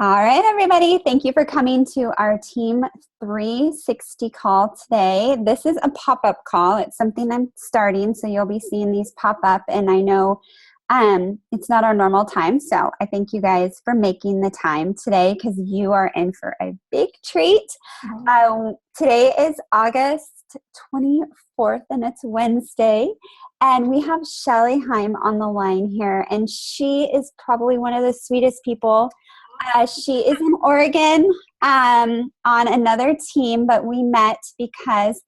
All right, everybody. Thank you for coming to our Team 360 call today. This is a pop-up call. It's something I'm starting, so you'll be seeing these pop up. And I know it's not our normal time, so I thank you guys for making the time today because you are in for a big treat. Today is August 24th, and it's Wednesday. And we have Shelly Heim on the line here, and she is probably one of the sweetest people. She is in Oregon on another team, but we met because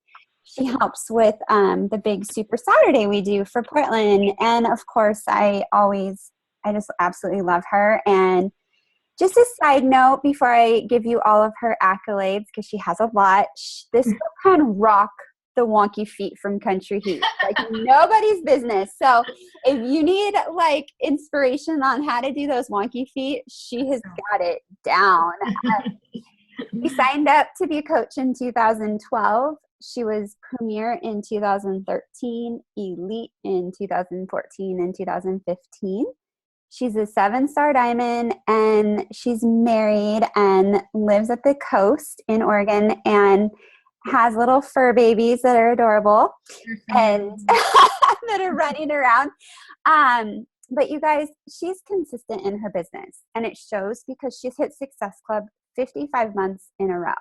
she helps with the big Super Saturday we do for Portland. And of course, I just absolutely love her. And just a side note before I give you all of her accolades, because she has a lot, this girl can rock the wonky feet from Country Heat like nobody's business. So if you need like inspiration on how to do those wonky feet, she has got it down. We signed up to be a coach in 2012. She was premier in 2013, elite in 2014 and 2015. She's a 7-star diamond, and she's married and lives at the coast in Oregon and has little fur babies that are adorable and that are running around. But you guys, she's consistent in her business, and it shows because she's hit Success Club 55 months in a row,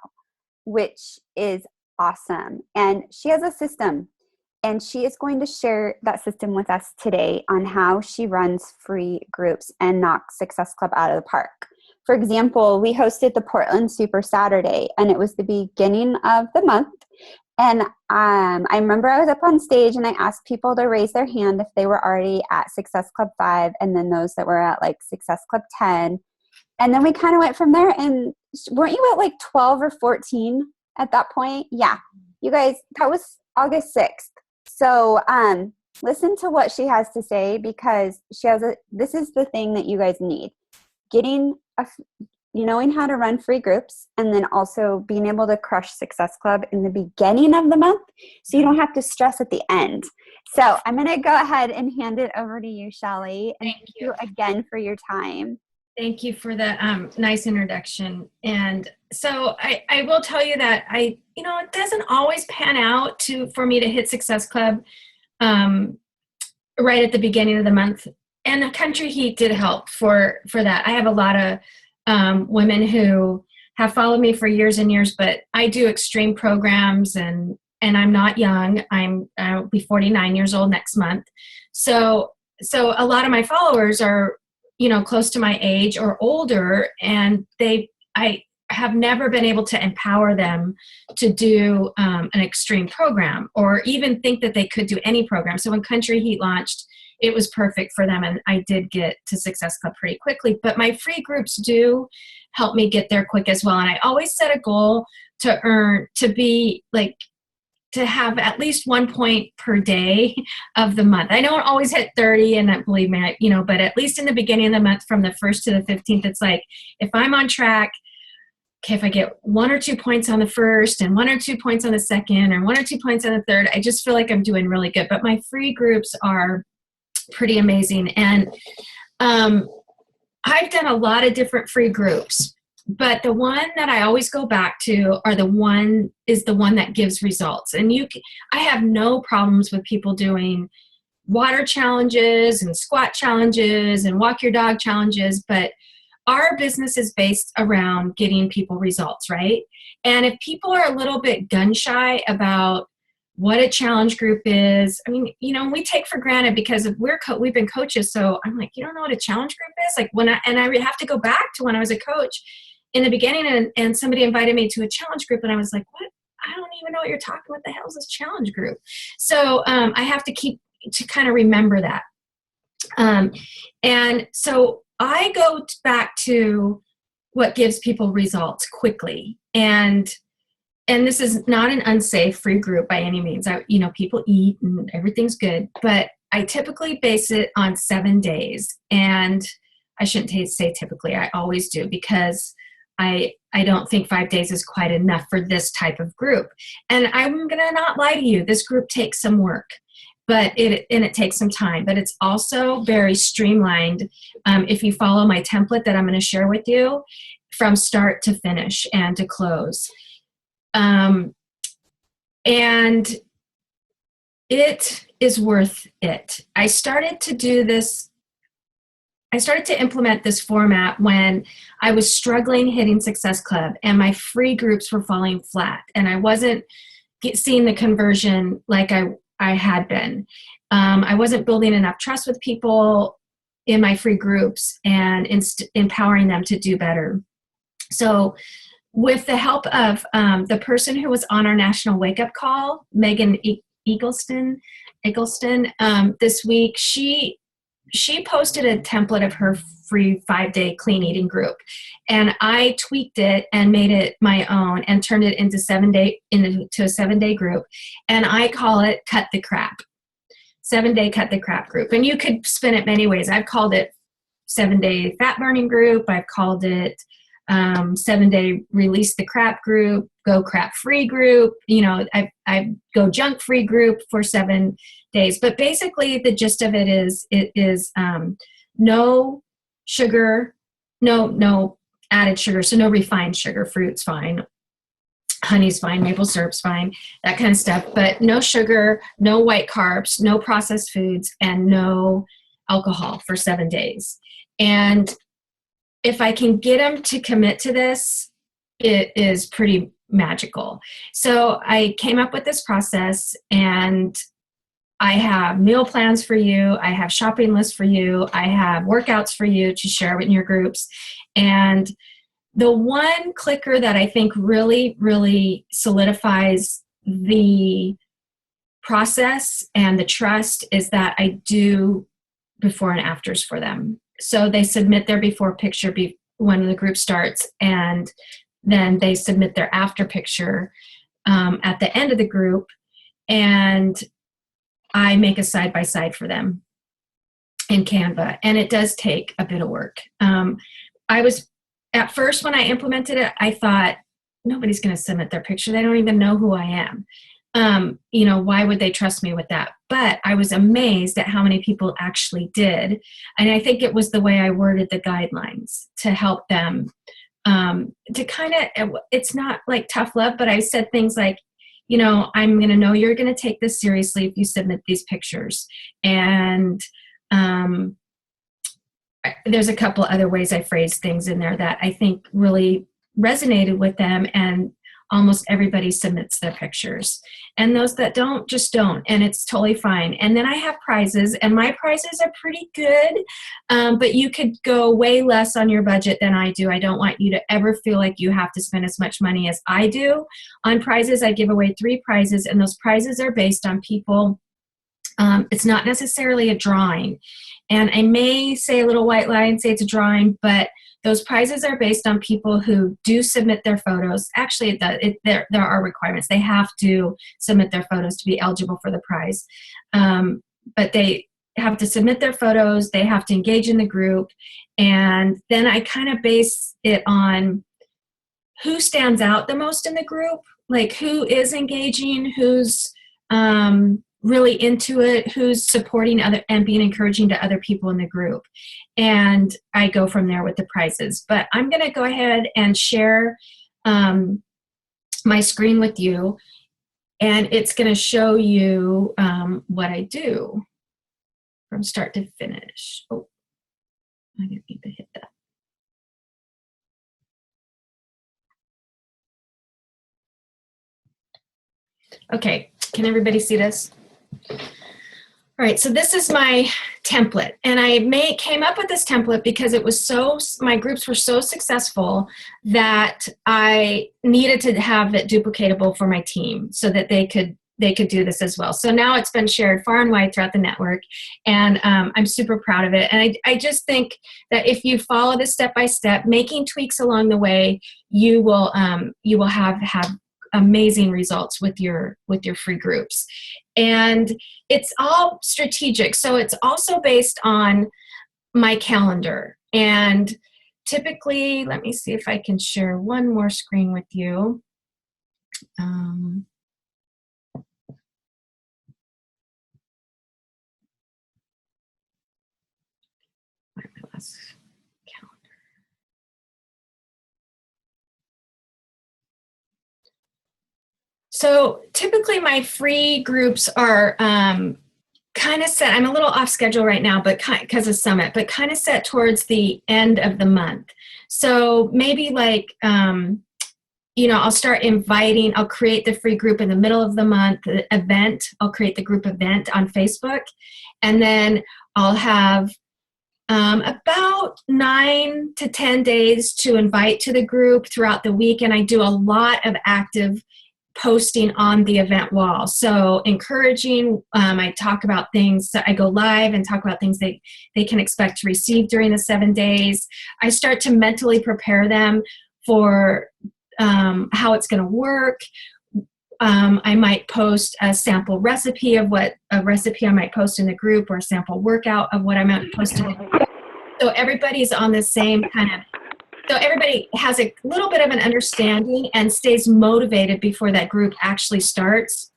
which is awesome. And she has a system, and she is going to share that system with us today on how she runs free groups and knocks Success Club out of the park. For example, we hosted the Portland Super Saturday, and it was the beginning of the month. And I remember I was up on stage, and I asked people to raise their hand if they were already at Success Club 5, and then those that were at like Success Club 10. And then we kind of went from there. And weren't you at like 12 or 14 at that point? Yeah. You guys, that was August 6th. So listen to what she has to say, because this is the thing that you guys need. Knowing how to run free groups, and then also being able to crush Success Club in the beginning of the month so you don't have to stress at the end. So I'm going to go ahead and hand it over to you, Shelly. And thank you again for your time. Thank you for the nice introduction. And so I will tell you that it doesn't always pan out for me to hit Success Club right at the beginning of the month. And the Country Heat did help for that. I have a lot of women who have followed me for years and years, but I do extreme programs, and I'm not young. I'll be 49 years old next month. So a lot of my followers are, close to my age or older, and I have never been able to empower them to do an extreme program or even think that they could do any program. So when Country Heat launched, it was perfect for them, and I did get to Success Club pretty quickly. But my free groups do help me get there quick as well. And I always set a goal to have at least 1 point per day of the month. I don't always hit 30, and believe me, but at least in the beginning of the month, from the 1st to the 15th, it's like, if I'm on track, okay, if I get 1 or 2 points on the first and 1 or 2 points on the second or 1 or 2 points on the third, I just feel like I'm doing really good. But my free groups are pretty amazing. And I've done a lot of different free groups, but the one that I always go back to is the one that gives results. And I have no problems with people doing water challenges and squat challenges and walk your dog challenges, but our business is based around getting people results, right? And if people are a little bit gun shy about what a challenge group is, we take for granted because we've been coaches. So I'm like, you don't know what a challenge group is? Like I have to go back to when I was a coach in the beginning, and somebody invited me to a challenge group, and I was like, what? I don't even know what you're talking about. What the hell is this challenge group? So I have to keep to kind of remember that. And so I go back to what gives people results quickly. And this is not an unsafe free group by any means. People eat and everything's good, but I typically base it on 7 days. And I shouldn't say typically, I always do, because I don't think 5 days is quite enough for this type of group. And I'm going to not lie to you, this group takes some work. but it takes some time, but it's also very streamlined. If you follow my template that I'm going to share with you, from start to finish and to close. And it is worth it. I started to implement this format when I was struggling hitting Success Club and my free groups were falling flat and I wasn't seeing the conversion like I had been. I wasn't building enough trust with people in my free groups and empowering them to do better. So with the help of the person who was on our national wake-up call, Megan Eggleston, this week, she posted a template of her free 5-day clean eating group, and I tweaked it and made it my own and turned it into a 7-day group, and I call it Cut the Crap. 7-day Cut the Crap group, and you could spin it many ways. I've called it 7-day fat burning group. I've called it 7-day release the crap group, go crap free group. I go junk free group for 7 days. But basically, the gist of it is no sugar, no added sugar, so no refined sugar. Fruit's fine, honey's fine, maple syrup's fine, that kind of stuff. But no sugar, no white carbs, no processed foods, and no alcohol for 7 days. And if I can get them to commit to this, it is pretty magical. So I came up with this process, and I have meal plans for you. I have shopping lists for you. I have workouts for you to share in your groups. And the one clicker that I think really, really solidifies the process and the trust is that I do before and afters for them. So they submit their before picture when the group starts, and then they submit their after picture at the end of the group, and I make a side-by-side for them in Canva, and it does take a bit of work. At first, when I implemented it, I thought, nobody's going to submit their picture. They don't even know who I am. Why would they trust me with that? But I was amazed at how many people actually did. And I think it was the way I worded the guidelines to help them to kind of, it's not like tough love, but I said things like, I'm going to know you're going to take this seriously if you submit these pictures. And there's a couple other ways I phrased things in there that I think really resonated with them, and almost everybody submits their pictures. And those that don't, just don't, and it's totally fine. And then I have prizes, and my prizes are pretty good, but you could go way less on your budget than I do. I don't want you to ever feel like you have to spend as much money as I do on prizes. I give away 3 prizes, and those prizes are based on people. It's not necessarily a drawing. And I may say a little white lie and say it's a drawing, but those prizes are based on people who do submit their photos. Actually, there are requirements. They have to submit their photos to be eligible for the prize. But they have to submit their photos. They have to engage in the group. And then I kind of base it on who stands out the most in the group, like who is engaging, who's really into it, who's supporting other and being encouraging to other people in the group. And I go from there with the prizes. But I'm going to go ahead and share my screen with you, and it's going to show you what I do from start to finish. Oh, I didn't need to hit that. Okay, can everybody see this? All right, so this is my template, and I came up with this template because it was my groups were so successful that I needed to have it duplicatable for my team so that they could do this as well. So now it's been shared far and wide throughout the network, and I'm super proud of it. And I just think that if you follow this step by step, making tweaks along the way, you will have amazing results with your free groups. And it's all strategic. So it's also based on my calendar. And typically, let me see if I can share one more screen with you. class calendar. So typically my free groups are kind of set. I'm a little off schedule right now, but because of Summit, but kind of set towards the end of the month. So maybe like, I'll start inviting, I'll create the free group in the middle of the month, the event, I'll create the group event on Facebook. And then I'll have about 9 to 10 days to invite to the group throughout the week. And I do a lot of active posting on the event wall. So encouraging, I talk about things, so I go live and talk about things they can expect to receive during the 7 days. I start to mentally prepare them for how it's going to work. I might post a sample recipe of what a recipe I might post in the group, or a sample workout of what I might post in the group. So everybody's on the same kind of, so everybody has a little bit of an understanding and stays motivated before that group actually starts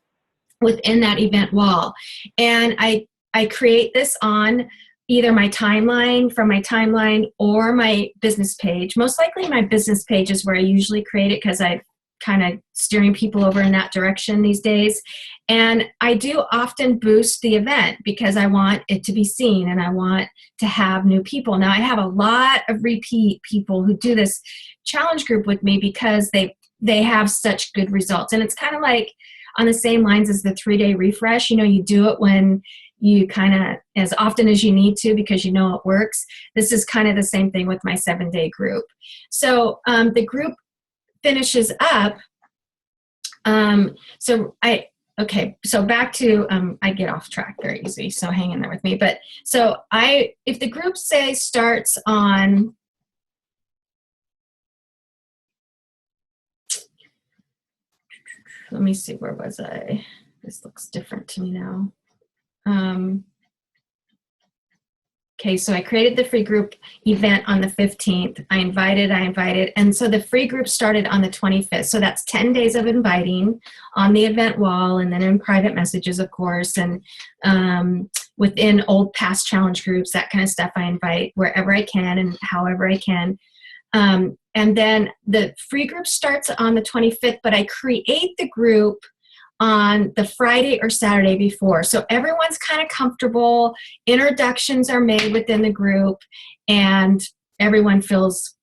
within that event wall. And I create this on either my timeline, from my timeline, or my business page. Most likely my business page is where I usually create it, because I've kind of steering people over in that direction these days. And I do often boost the event because I want it to be seen and I want to have new people. Now I have a lot of repeat people who do this challenge group with me because they have such good results. And it's kind of like on the same lines as the 3-day refresh. You do it when you kind of, as often as you need to, because it works. This is kind of the same thing with my 7-day group. So the group finishes up. So back to, I get off track very easy, so hang in there with me. But so if the group say starts on, let me see, where was I? This looks different to me now. Okay, so I created the free group event on the 15th. I invited. And so the free group started on the 25th. So that's 10 days of inviting on the event wall, and then in private messages, of course, and within old past challenge groups, that kind of stuff. I invite wherever I can and however I can. And then the free group starts on the 25th, but I create the group on the Friday or Saturday before. So everyone's kind of comfortable, introductions are made within the group, and everyone feels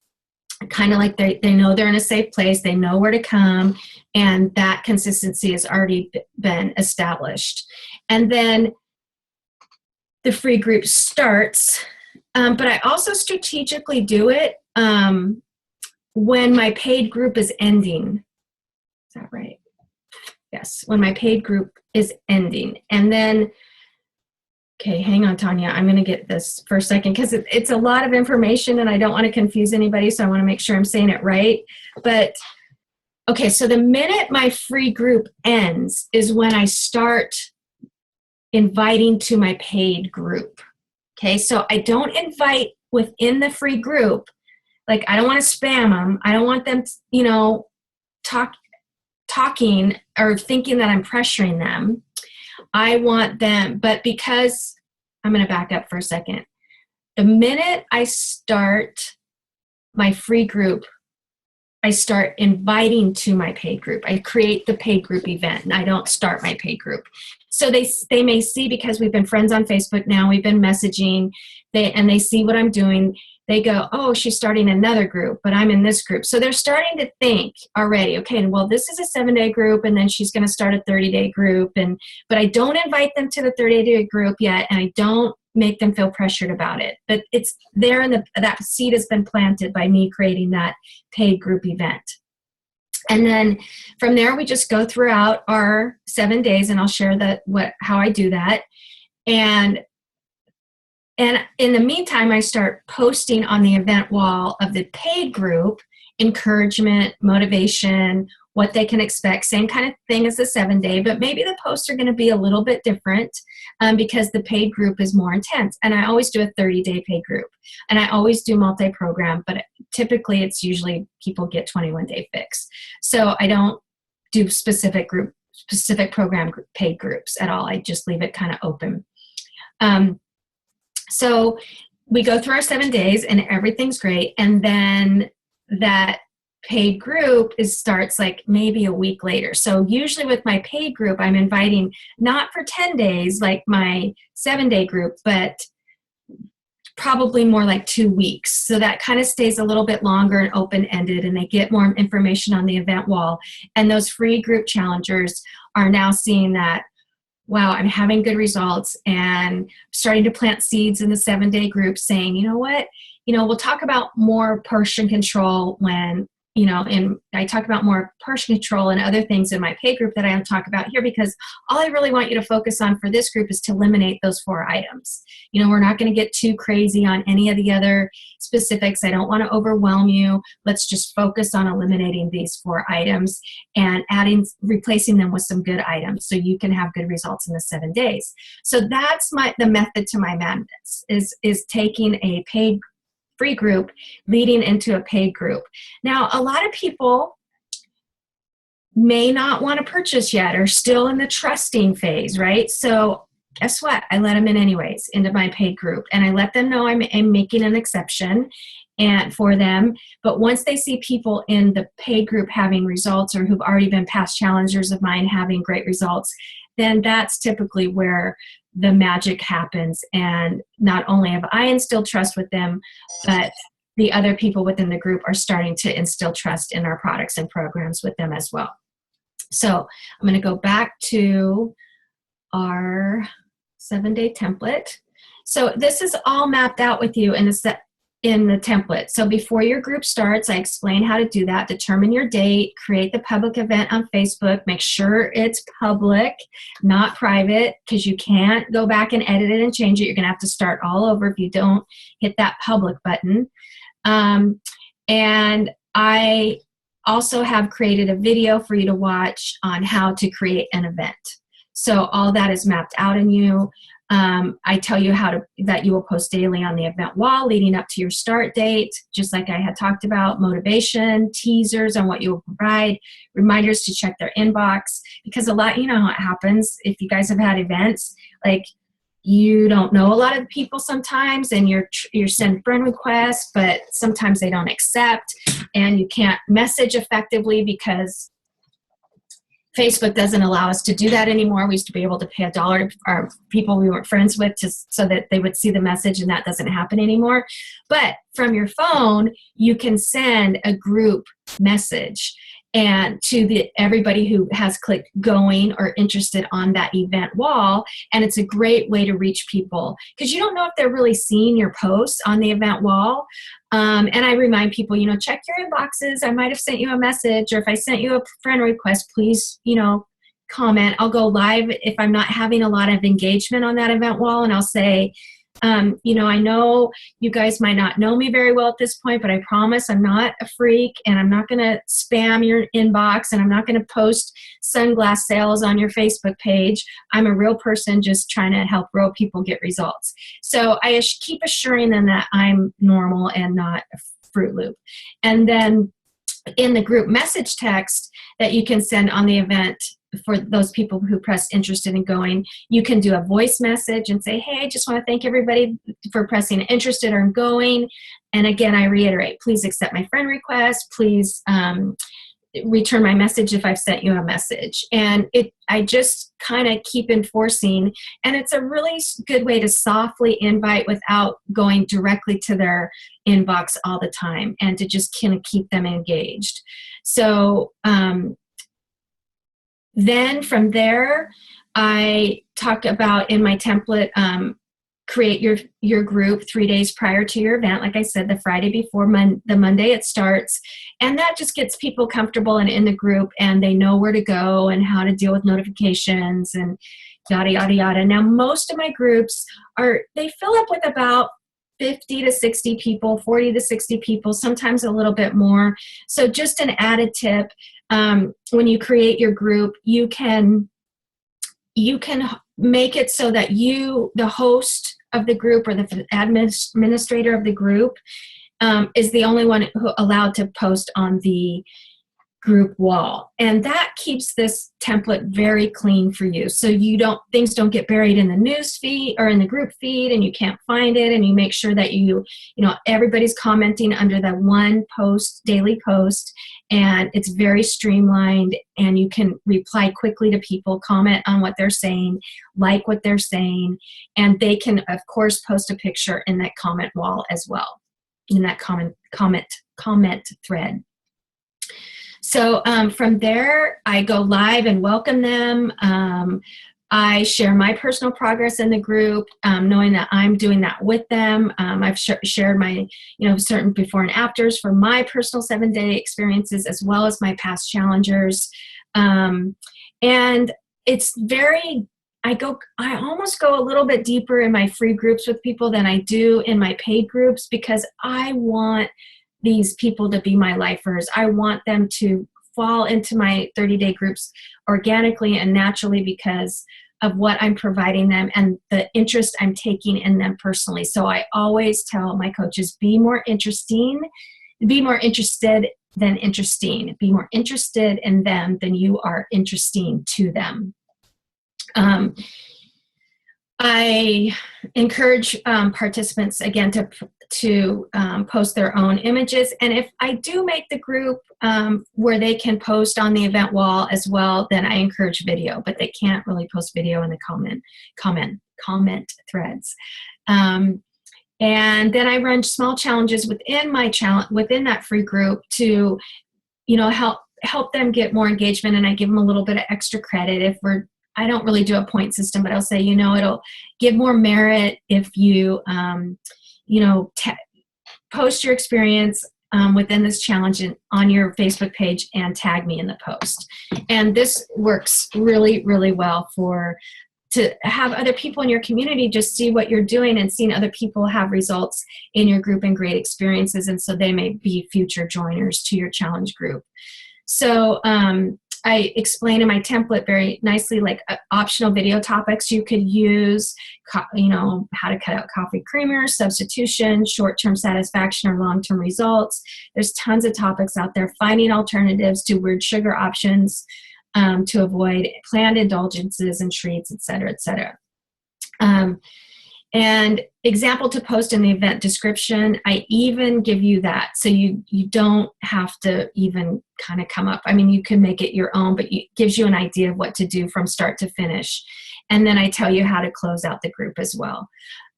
kind of like they know they're in a safe place, they know where to come, and that consistency has already been established. And then the free group starts, but I also strategically do it when my paid group is ending. Is that right? Yes, when my paid group is ending. And then, okay, hang on, Tanya. I'm going to get this for a second, because it's a lot of information and I don't want to confuse anybody, so I want to make sure I'm saying it right. But, okay, so the minute my free group ends is when I start inviting to my paid group. Okay, so I don't invite within the free group. Like, I don't want to spam them. I don't want them, talking or thinking that I'm pressuring them. I want them, but because, I'm going to back up for a second. The minute I start my free group, I start inviting to my paid group. I create the paid group event, and I don't start my paid group. So they may see, because we've been friends on Facebook now, we've been messaging, and they see what I'm doing. They go, oh, she's starting another group, but I'm in this group. So they're starting to think already, okay, well, this is a 7-day group, and then she's going to start a 30-day group. But I don't invite them to the 30-day group yet, and I don't make them feel pressured about it. But it's there, and that seed has been planted by me creating that paid group event. And then from there, we just go throughout our 7 days, and I'll share how I do that. And in the meantime, I start posting on the event wall of the paid group, encouragement, motivation, what they can expect, same kind of thing as the 7-day, but maybe the posts are going to be a little bit different because the paid group is more intense. And I always do a 30-day paid group, and I always do multi-program, but typically it's usually people get 21-day fix. So I don't do specific program paid groups at all. I just leave it kind of open. So we go through our 7 days and everything's great. And then that paid group starts like maybe a week later. So usually with my paid group, I'm inviting not for 10 days like my 7-day group, but probably more like 2 weeks. So that kind of stays a little bit longer and open-ended, and they get more information on the event wall. And those free group challengers are now seeing that, wow, I'm having good results, and starting to plant seeds in the 7-day group saying, you know what, we'll talk about more portion control when, and I talk about more portion control and other things in my pay group that I don't talk about here, because all I really want you to focus on for this group is to eliminate those 4 items. We're not going to get too crazy on any of the other specifics. I don't want to overwhelm you. Let's just focus on eliminating these 4 items and replacing them with some good items so you can have good results in the 7 days. So that's the method to my madness, is taking a paid free group leading into a paid group. Now, a lot of people may not want to purchase yet, or still in the trusting phase, right? So guess what? I let them in anyways into my paid group, and I let them know I'm making an exception and for them. But once they see people in the paid group having results, or who've already been past challengers of mine having great results, then that's typically where the magic happens. And not only have I instilled trust with them, but the other people within the group are starting to instill trust in our products and programs with them as well. So I'm going to go back to our 7-day template. So this is all mapped out with you in the template. So before your group starts, I explain how to do that. Determine your date, create the public event on Facebook, make sure it's public, not private, because you can't go back and edit it and change it. You're going to have to start all over if you don't hit that public button. And I also have created a video for you to watch on how to create an event. So all that is mapped out in you. I tell you that you will post daily on the event wall leading up to your start date, just like I had talked about, motivation, teasers on what you will provide, reminders to check their inbox, because a lot, how it happens if you guys have had events, like you don't know a lot of the people sometimes, and you're send friend requests, but sometimes they don't accept, and you can't message effectively because Facebook doesn't allow us to do that anymore. We used to be able to pay $1 to our people we weren't friends with just so that they would see the message, and that doesn't happen anymore. But from your phone, you can send a group message and to everybody who has clicked going or interested on that event wall. And it's a great way to reach people, because you don't know if they're really seeing your posts on the event wall. And I remind people, check your inboxes. I might have sent you a message, or if I sent you a friend request, please, comment. I'll go live if I'm not having a lot of engagement on that event wall, and I'll say, I know you guys might not know me very well at this point, but I promise I'm not a freak, and I'm not going to spam your inbox, and I'm not going to post sunglass sales on your Facebook page. I'm a real person just trying to help real people get results. So I keep assuring them that I'm normal and not a Fruit Loop. And then in the group message text that you can send on the event, for those people who press interested in going, you can do a voice message and say, hey, I just want to thank everybody for pressing interested or going. And again, I reiterate, please accept my friend request. Please return my message if I've sent you a message. And I just kind of keep enforcing, and it's a really good way to softly invite without going directly to their inbox all the time, and to just kind of keep them engaged. So then from there, I talk about in my template, create your group 3 days prior to your event. Like I said, the Friday before the Monday it starts. And that just gets people comfortable and in the group, and they know where to go and how to deal with notifications and yada, yada, yada. Now, most of my groups they fill up with about 50 to 60 people, 40 to 60 people, sometimes a little bit more. So just an added tip, when you create your group, you can make it so that the host of the group, or the administrator of the group, is the only one allowed to post on the group wall, and that keeps this template very clean for you, so things don't get buried in the news feed or in the group feed and you can't find it, and you make sure that everybody's commenting under the one daily post, and it's very streamlined, and you can reply quickly to people, comment on what they're saying, like what they're saying, and they can of course post a picture in that comment wall as well, in that comment thread. So from there, I go live and welcome them. I share my personal progress in the group, knowing that I'm doing that with them. I've shared my, certain before and afters for my personal 7-day experiences, as well as my past challengers. And it's I almost go a little bit deeper in my free groups with people than I do in my paid groups, because I want these people to be my lifers. I want them to fall into my 30-day groups organically and naturally because of what I'm providing them and the interest I'm taking in them personally. So I always tell my coaches, be more interested than interesting. Be more interested in them than you are interesting to them. I encourage participants, again, to post their own images. And if I do make the group where they can post on the event wall as well, then I encourage video, but they can't really post video in the comment threads. And then I run small challenges within within that free group to, help them get more engagement, and I give them a little bit of extra credit I don't really do a point system, but I'll say, it'll give more merit if you, post your experience within this challenge on your Facebook page and tag me in the post. And this works really, really well to have other people in your community just see what you're doing and seeing other people have results in your group and great experiences. And so they may be future joiners to your challenge group. So, I explain in my template very nicely, like optional video topics you could use, how to cut out coffee creamers, substitution, short-term satisfaction or long-term results. There's tons of topics out there. Finding alternatives to weird sugar options to avoid planned indulgences and treats, et cetera, et cetera. And example to post in the event description, I even give you that. So you don't have to even kind of come up. I mean, you can make it your own, but it gives you an idea of what to do from start to finish. And then I tell you how to close out the group as well.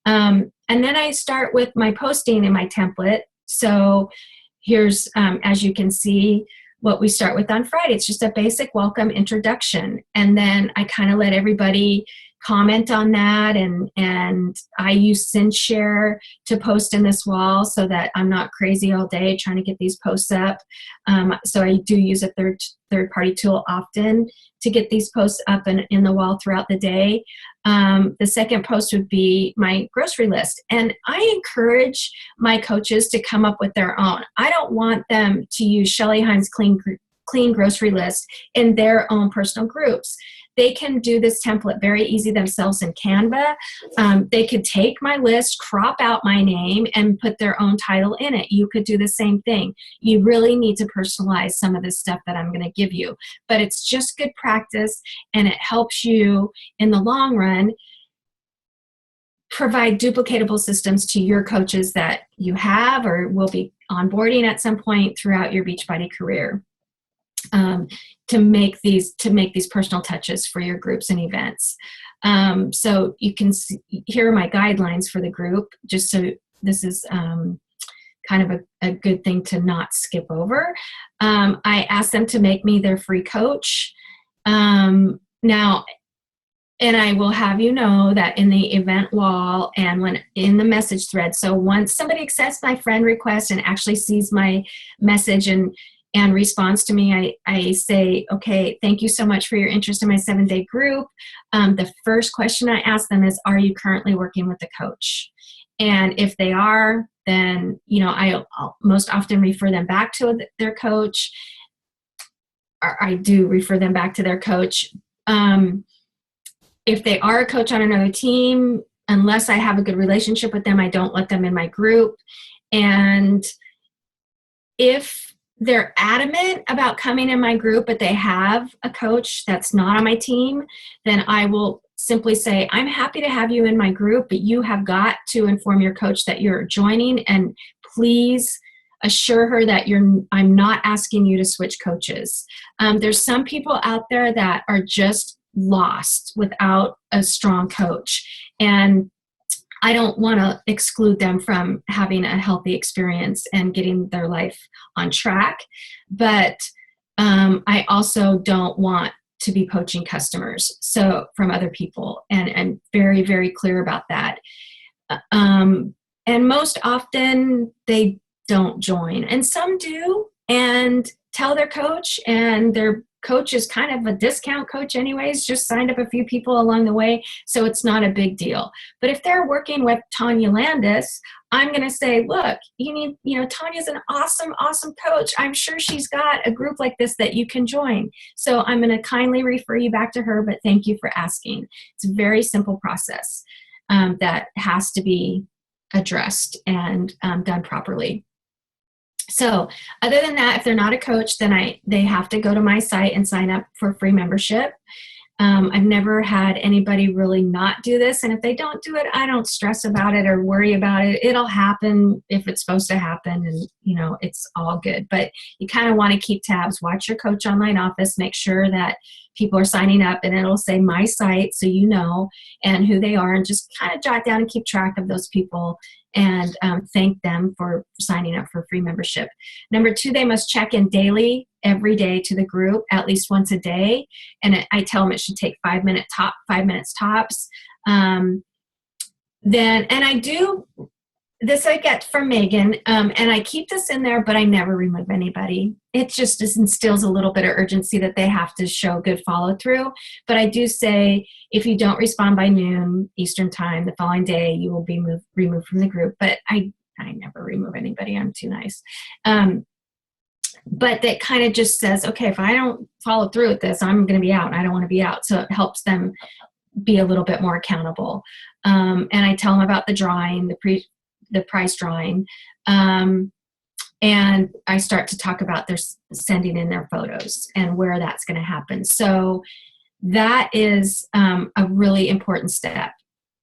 And then I start with my posting in my template. So here's, as you can see, what we start with on Friday. It's just a basic welcome introduction. And then I kind of let everybody comment on that, and I use SendShare to post in this wall so that I'm not crazy all day trying to get these posts up. So I do use a third-party tool often to get these posts up in the wall throughout the day. The second post would be my grocery list, and I encourage my coaches to come up with their own. I don't want them to use Shelly Heim's clean grocery list in their own personal groups. They can do this template very easy themselves in Canva. They could take my list, crop out my name, and put their own title in it. You could do the same thing. You really need to personalize some of this stuff that I'm going to give you. But it's just good practice, and it helps you in the long run provide duplicatable systems to your coaches that you have or will be onboarding at some point throughout your Beachbody career. To make these personal touches for your groups and events. So you can see, here are my guidelines for the group, just so this is kind of a good thing to not skip over. I ask them to make me their free coach. Now, and I will have you know that in the event wall and when in the message thread, so once somebody accepts my friend request and actually sees my message and responds to me, I say, okay, thank you so much for your interest in my 7-day group. The first question I ask them is, are you currently working with a coach? And if they are, then, I'll most often refer them back to their coach. Or I do refer them back to their coach. If they are a coach on another team, unless I have a good relationship with them, I don't let them in my group. And if they're adamant about coming in my group, but they have a coach that's not on my team, then I will simply say, I'm happy to have you in my group, but you have got to inform your coach that you're joining, and please assure her that I'm not asking you to switch coaches. There's some people out there that are just lost without a strong coach, and I don't want to exclude them from having a healthy experience and getting their life on track. But I also don't want to be poaching customers from other people. And I'm very, very clear about that. And most often they don't join. And some do and tell their coach, and their coach is kind of a discount coach anyways, just signed up a few people along the way, so it's not a big deal. But if they're working with Tanya Landis, I'm going to say, look, Tanya's an awesome, awesome coach. I'm sure she's got a group like this that you can join. So I'm going to kindly refer you back to her, but thank you for asking. It's a very simple process that has to be addressed and done properly. So other than that, if they're not a coach, then they have to go to my site and sign up for free membership. I've never had anybody really not do this. And if they don't do it, I don't stress about it or worry about it. It'll happen if it's supposed to happen, and it's all good. But you kind of want to keep tabs, watch your coach online office, make sure that people are signing up, and it'll say my site, so and who they are, and just kind of jot down and keep track of those people and thank them for signing up for free membership. Number 2, they must check in daily, every day, to the group, at least once a day. And I tell them it should take 5 minutes tops. And I do this, I get from Megan, and I keep this in there, but I never remove anybody. It just instills a little bit of urgency that they have to show good follow through. But I do say, if you don't respond by noon Eastern time the following day, you will be removed from the group. But I never remove anybody. I'm too nice. But that kind of just says, okay, if I don't follow through with this, I'm going to be out, and I don't want to be out. So it helps them be a little bit more accountable. And I tell them about the drawing, the prize drawing. And I start to talk about their sending in their photos and where that's going to happen. So that is a really important step,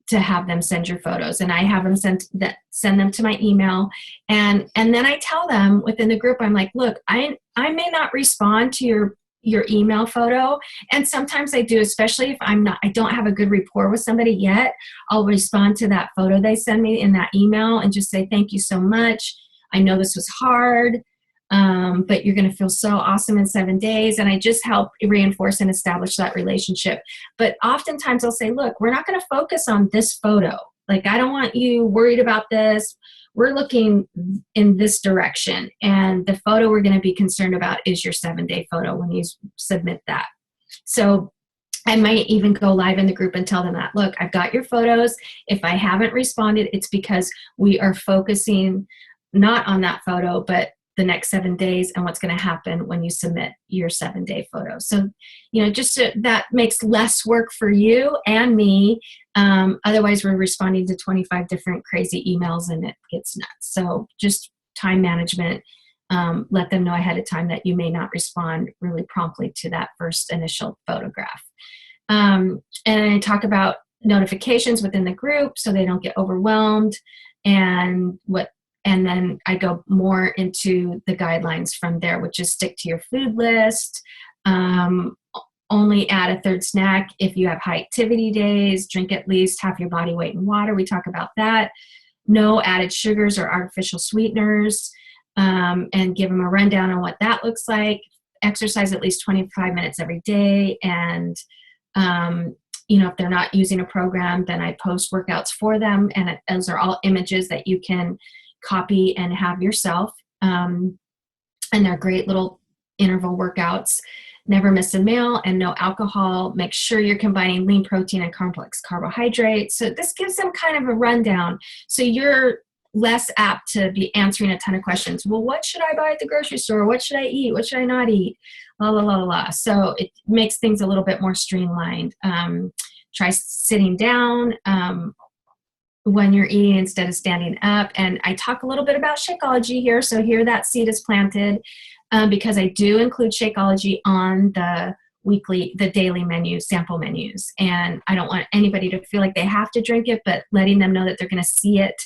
to have them send your photos. And I have them send them to my email. And then I tell them within the group, I'm like, look, I may not respond to your email photo. And sometimes I do, especially if I don't have a good rapport with somebody yet. I'll respond to that photo they send me in that email and just say, thank you so much. I know this was hard, but you're going to feel so awesome in 7 days. And I just help reinforce and establish that relationship. But oftentimes I'll say, look, we're not going to focus on this photo. Like, I don't want you worried about this. We're looking in this direction. And the photo we're going to be concerned about is your 7-day photo when you submit that. So I might even go live in the group and tell them that, look, I've got your photos. If I haven't responded, it's because we are focusing not on that photo, but the next 7 days and what's going to happen when you submit your 7-day photo. So, that makes less work for you and me. Otherwise, we're responding to 25 different crazy emails and it gets nuts. So just time management. Let them know ahead of time that you may not respond really promptly to that first initial photograph. And I talk about notifications within the group so they don't get overwhelmed, and then I go more into the guidelines from there, which is stick to your food list, only add a third snack if you have high activity days, drink at least half your body weight in water. We talk about that. No added sugars or artificial sweeteners, and give them a rundown on what that looks like. Exercise at least 25 minutes every day. And, if they're not using a program, then I post workouts for them. And those are all images that you can copy and have yourself. And they're great little interval workouts. Never miss a meal and no alcohol. Make sure you're combining lean protein and complex carbohydrates. So this gives them kind of a rundown. So you're less apt to be answering a ton of questions. Well, what should I buy at the grocery store? What should I eat? What should I not eat? La, la, la, la, la. So it makes things a little bit more streamlined. Try sitting down when you're eating instead of standing up. And I talk a little bit about Shakeology here. So here that seed is planted. because I do include Shakeology on the daily menu, sample menus. And I don't want anybody to feel like they have to drink it, but letting them know that they're going to see it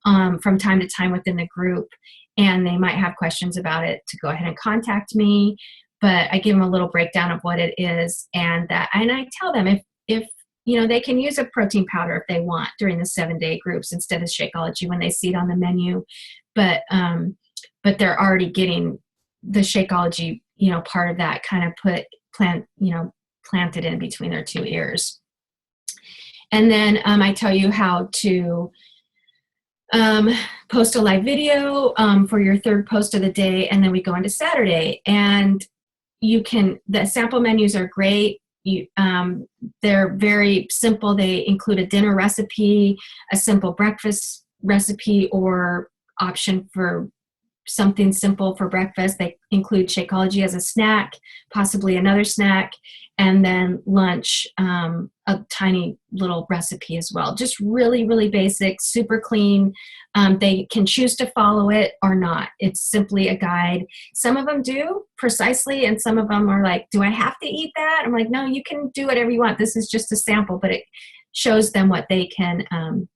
from time to time within the group. And they might have questions about it to go ahead and contact me. But I give them a little breakdown of what it is. And I tell them if they can use a protein powder if they want during the 7-day groups instead of Shakeology when they see it on the menu. But they're already getting the Shakeology, part of that kind of planted in between their 2 ears. And then I tell you how to post a live video for your third post of the day, and then we go into Saturday. And the sample menus are great. They're very simple. They include a dinner recipe, a simple breakfast recipe, or option for something simple for breakfast. They include Shakeology as a snack, possibly another snack, and then lunch, a tiny little recipe as well. Just really, really basic, super clean. They can choose to follow it or not. It's simply a guide. Some of them do precisely, and some of them are like, do I have to eat that? I'm like, no, you can do whatever you want. This is just a sample, but it shows them what they can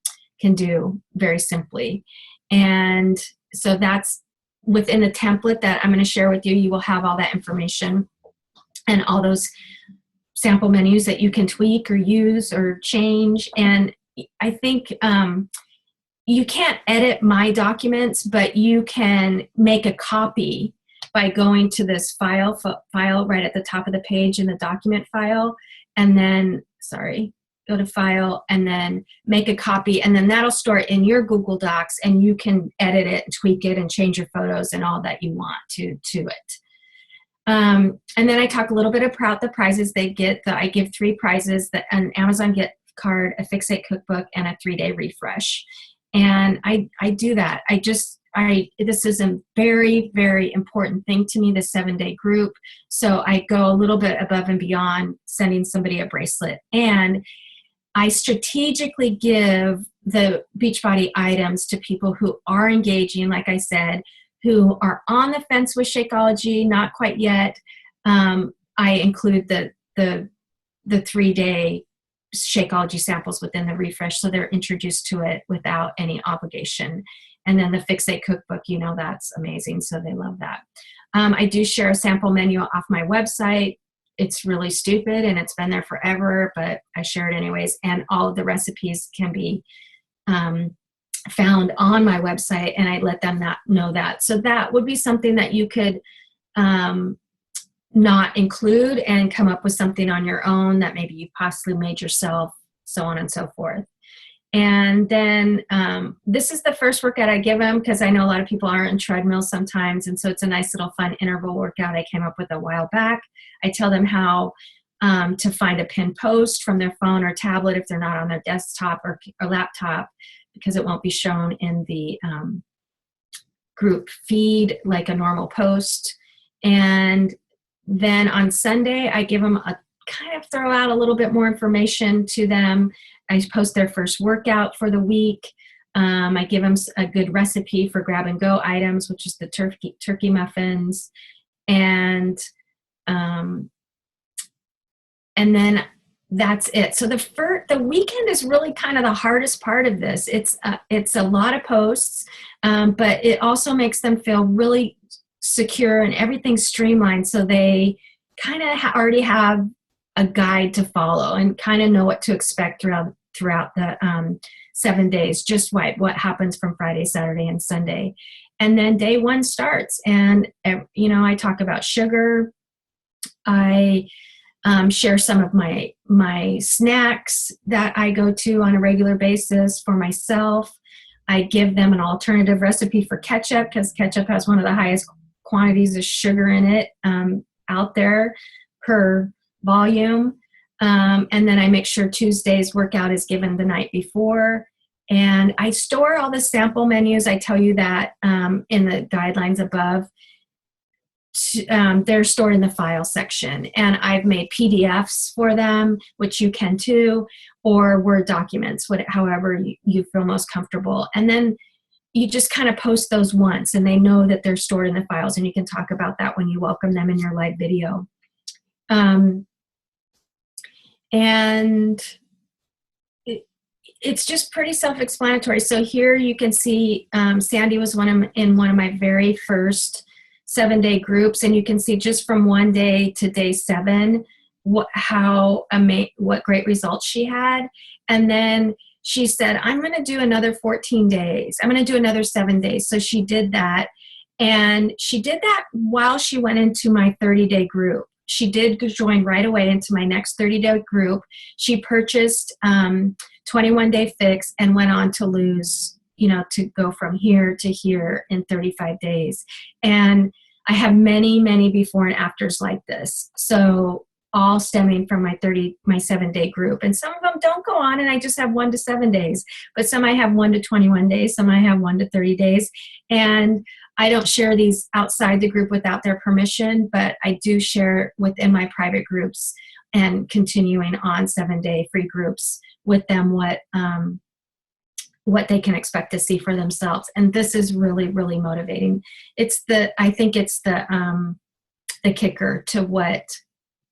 do very simply. And so that's within the template that I'm going to share with you. You will have all that information and all those sample menus that you can tweak or use or change. And I think you can't edit my documents, but you can make a copy by going to this file right at the top of the page in the document file, and then, go to file and then make a copy, and then that'll store it in your Google Docs, and you can edit it, tweak it, and change your photos and all that you want to it. And then I talk a little bit about the prizes they get. I give 3 prizes: an Amazon gift card, a Fix8 cookbook, and a 3-day refresh. And I do that. This is a very, very important thing to me, the 7-day group. So I go a little bit above and beyond sending somebody a bracelet. And I strategically give the Beachbody items to people who are engaging, like I said, who are on the fence with Shakeology, not quite yet. I include the 3-day Shakeology samples within the refresh, so they're introduced to it without any obligation. And then the Fix8 cookbook, that's amazing, so they love that. I do share a sample menu off my website. It's really stupid and it's been there forever, but I share it anyways. And all of the recipes can be found on my website, and I let them know that. So that would be something that you could not include and come up with something on your own that maybe you possibly made yourself, so on and so forth. And then this is the first workout I give them, because I know a lot of people are in treadmills sometimes, and so it's a nice little fun interval workout I came up with a while back. I tell them how to find a pinned post from their phone or tablet if they're not on their desktop or laptop, because it won't be shown in the group feed like a normal post. And then on Sunday, I give them throw out a little bit more information to them. I post their first workout for the week. I give them a good recipe for grab and go items, which is the turkey muffins. And then that's it. So the weekend is really kind of the hardest part of this. It's a lot of posts, but it also makes them feel really secure and everything's streamlined, so they kind of already have a guide to follow and kind of know what to expect throughout the 7 days, just what happens from Friday, Saturday, and Sunday. And then day 1 starts, and I talk about sugar. I share some of my snacks that I go to on a regular basis for myself. I give them an alternative recipe for ketchup, because ketchup has one of the highest quantities of sugar in it out there per volume. And then I make sure Tuesday's workout is given the night before. And I store all the sample menus. I tell you that in the guidelines above. They're stored in the file section. And I've made PDFs for them, which you can too, or Word documents, however you feel most comfortable. And then you just kind of post those once, and they know that they're stored in the files, and you can talk about that when you welcome them in your live video. And it's just pretty self-explanatory. So here you can see Sandy was in one of my very first 7-day groups, and you can see just from one day to day 7 what great results she had. And then she said, I'm going to do another 14 days. I'm going to do another 7 days. So she did that, and she did that while she went into my 30-day group. She did join right away into my next 30-day group. She purchased 21-day fix and went on to lose, to go from here to here in 35 days. And I have many, many before and afters like this. So all stemming from my 7-day group. And some of them don't go on, and I just have 1 to 7 days. But some I have 1 to 21 days. Some I have 1 to 30 days. And I don't share these outside the group without their permission, but I do share within my private groups and continuing on 7-day free groups with them what they can expect to see for themselves. And this is really, really motivating. I think it's the kicker to what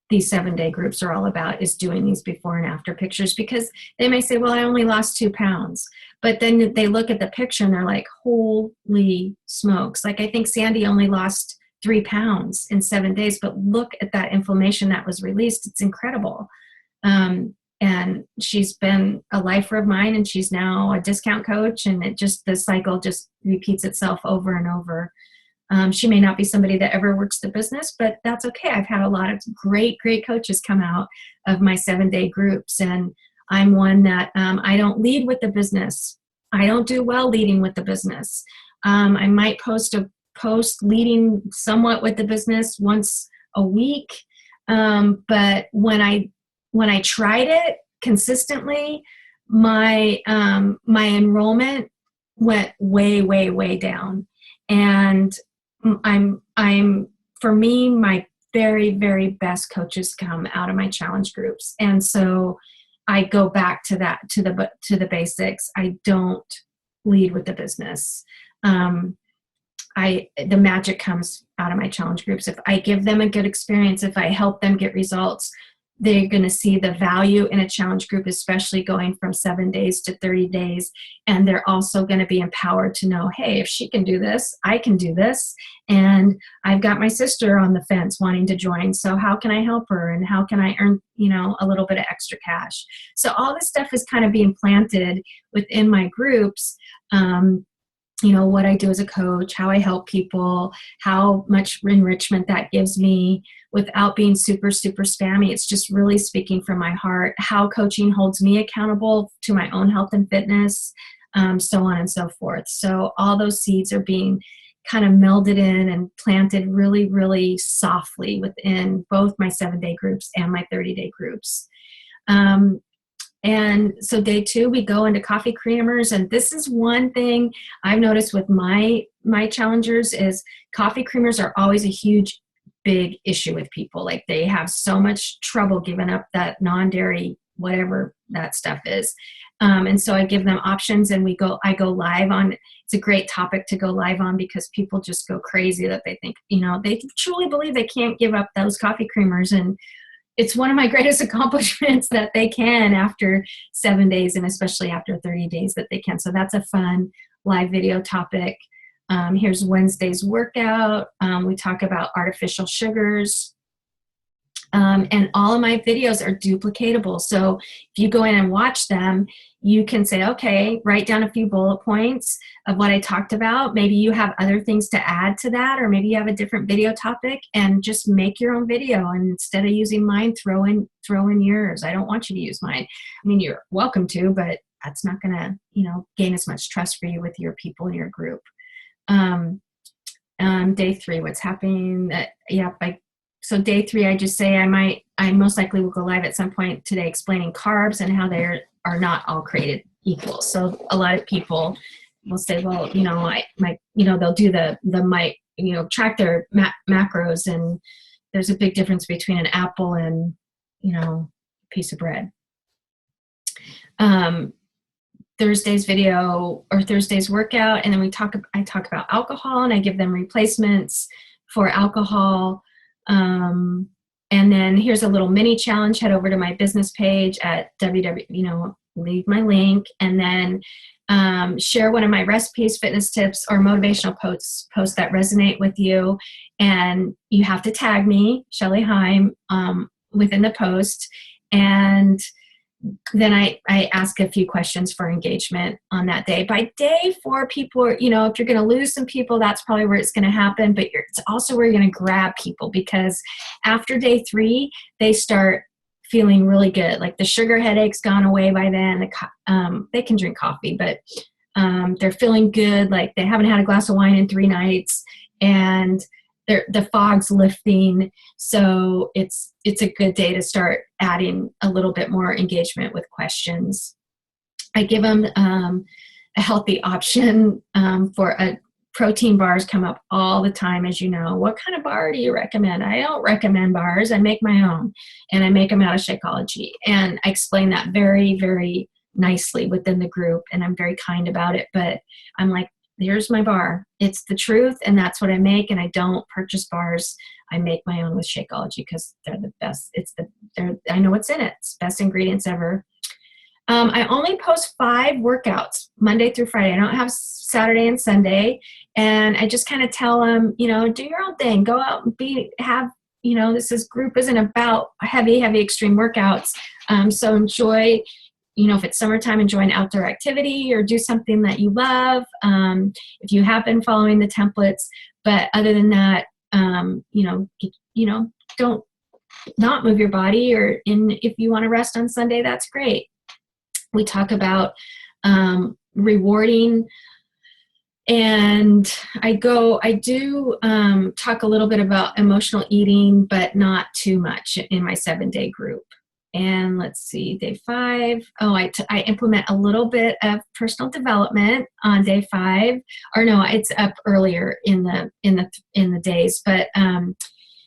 these 7-day groups are all about, is doing these before and after pictures, because they may say, well, I only lost 2 pounds. But then they look at the picture and they're like, holy smokes. Like, I think Sandy only lost 3 pounds in 7 days, but look at that inflammation that was released. It's incredible. And she's been a lifer of mine, and she's now a discount coach, and the cycle just repeats itself over and over. She may not be somebody that ever works the business, but that's okay. I've had a lot of great, great coaches come out of my 7-day groups, and I'm one that I don't lead with the business. I don't do well leading with the business. I might post a post leading somewhat with the business once a week, but when I tried it consistently, my enrollment went way, way, way down. And for me, my very, very best coaches come out of my challenge groups. And so I go back to that, to the basics. I don't lead with the business. The magic comes out of my challenge groups. If I give them a good experience, if I help them get results, they're going to see the value in a challenge group, especially going from 7 days to 30 days. And they're also going to be empowered to know, hey, if she can do this, I can do this. And I've got my sister on the fence wanting to join. So how can I help her? And how can I earn, a little bit of extra cash? So all this stuff is kind of being planted within my groups. What I do as a coach, how I help people, how much enrichment that gives me without being super, super spammy. It's just really speaking from my heart, how coaching holds me accountable to my own health and fitness, so on and so forth. So all those seeds are being kind of melded in and planted really, really softly within both my 7-day groups and my 30-day groups. And so day 2, we go into coffee creamers. And this is one thing I've noticed with my challengers is coffee creamers are always a huge, big issue with people. Like, they have so much trouble giving up that non-dairy, whatever that stuff is. And so I give them options, and I go live on. It's a great topic to go live on, because people just go crazy that they think, they truly believe they can't give up those coffee creamers. And it's one of my greatest accomplishments that they can after 7 days, and especially after 30 days that they can. So that's a fun live video topic. Here's Wednesday's workout. We talk about artificial sugars. And all of my videos are duplicatable. So if you go in and watch them, you can say, okay, write down a few bullet points of what I talked about. Maybe you have other things to add to that, or maybe you have a different video topic, and just make your own video. And instead of using mine, throw in yours. I don't want you to use mine. I mean, you're welcome to, but that's not going to, gain as much trust for you with your people in your group. Day 3, what's happening? So day 3, I just say I most likely will go live at some point today explaining carbs and how they are not all created equal. So a lot of people will say, well, they'll do track their macros, and there's a big difference between an apple and, a piece of bread. Thursday's video or Thursday's workout, and then I talk about alcohol, and I give them replacements for alcohol. And then here's a little mini challenge. Head over to my business page at leave my link, and then share one of my recipes, fitness tips, or motivational posts that resonate with you. And you have to tag me, Shelly Heim, within the post. And then I ask a few questions for engagement on that day. By day 4, people are, if you're going to lose some people, that's probably where it's going to happen. But it's also where you're going to grab people, because after day 3, they start feeling really good. Like the sugar headache's gone away by then. They can drink coffee, but they're feeling good. Like they haven't had a glass of wine in 3 nights, and the fog's lifting. So it's a good day to start adding a little bit more engagement with questions. I give them a healthy option for protein bars. Come up all the time, as you know. What kind of bar do you recommend? I don't recommend bars. I make my own, and I make them out of Shakeology. And I explain that very, very nicely within the group, and I'm very kind about it. But I'm like, here's my bar. It's the truth, and that's what I make. And I don't purchase bars. I make my own with Shakeology because they're the best. I know what's in it. It's best ingredients ever. I only post 5 workouts Monday through Friday. I don't have Saturday and Sunday. And I just kind of tell them, do your own thing. Go out and this group isn't about heavy extreme workouts. So enjoy, if it's summertime, enjoy an outdoor activity or do something that you love. If you have been following the templates, but other than that, don't not move your body, if you want to rest on Sunday, that's great. We talk about rewarding, and I do talk a little bit about emotional eating, but not too much in my 7-day group. And let's see, day 5. I implement a little bit of personal development on day 5, or no, it's up earlier in the days, but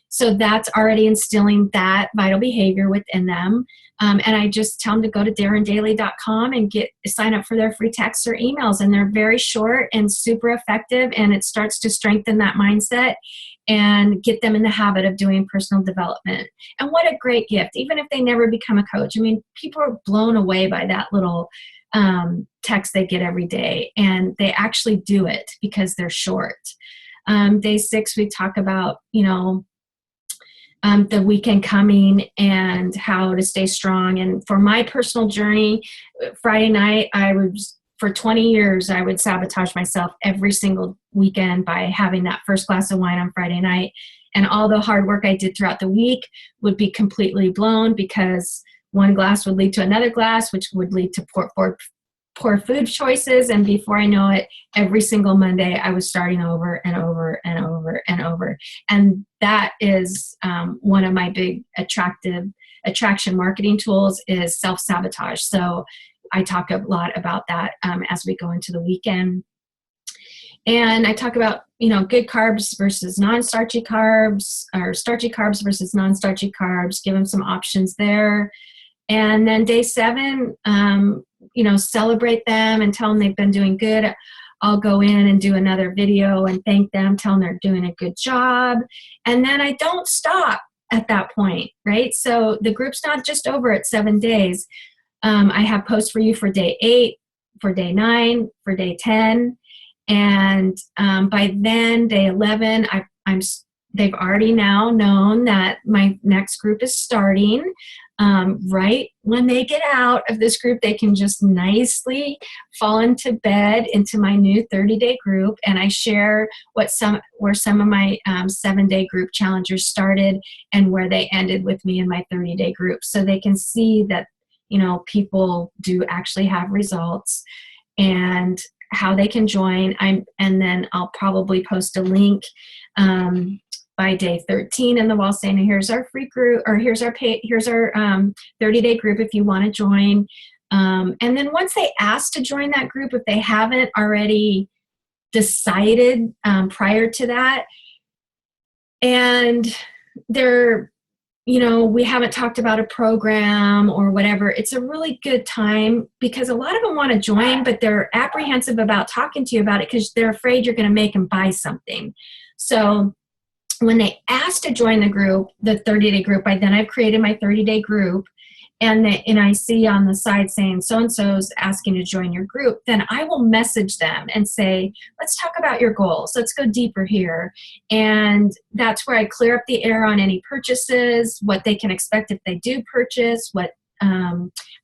so that's already instilling that vital behavior within them. And I just tell them to go to darrendaily.com and sign up for their free texts or emails. And they're very short and super effective. And it starts to strengthen that mindset and get them in the habit of doing personal development. And what a great gift, even if they never become a coach. I mean, people are blown away by that little text they get every day. And they actually do it because they're short. Day 6, we talk about, the weekend coming and how to stay strong. And for my personal journey, Friday night, for 20 years, I would sabotage myself every single weekend by having that first glass of wine on Friday night. And all the hard work I did throughout the week would be completely blown, because one glass would lead to another glass, which would lead to poor food choices. And before I know it, every single Monday I was starting over and over and over and over. And that is one of my big attraction marketing tools is self-sabotage. So I talk a lot about that as we go into the weekend. And I talk about, good carbs versus non-starchy carbs, or starchy carbs versus non-starchy carbs, give them some options there. And then day 7, celebrate them and tell them they've been doing good. I'll go in and do another video and thank them, tell them they're doing a good job. And then I don't stop at that point, right? So the group's not just over at 7 days. I have posts for you for day 8, for day 9, for day 10. And by then, day 11, they've already now known that my next group is starting. Right when they get out of this group, they can just nicely fall into bed into my new 30-day group. And I share where some of my 7-day group challengers started and where they ended with me in my 30-day group. So they can see that, people do actually have results and how they can join. And then I'll probably post a link by day 13 in the wall saying, here's our free group, or here's our 30-day group if you want to join. And then once they ask to join that group, if they haven't already decided prior to that, and they're we haven't talked about a program or whatever, it's a really good time because a lot of them want to join, but they're apprehensive about talking to you about it because they're afraid you're going to make them buy something. So when they ask to join the group, the 30-day group, I've created my 30-day group, and I see on the side saying so-and-so's asking to join your group, then I will message them and say, let's talk about your goals. Let's go deeper here. And that's where I clear up the air on any purchases, what they can expect if they do purchase, why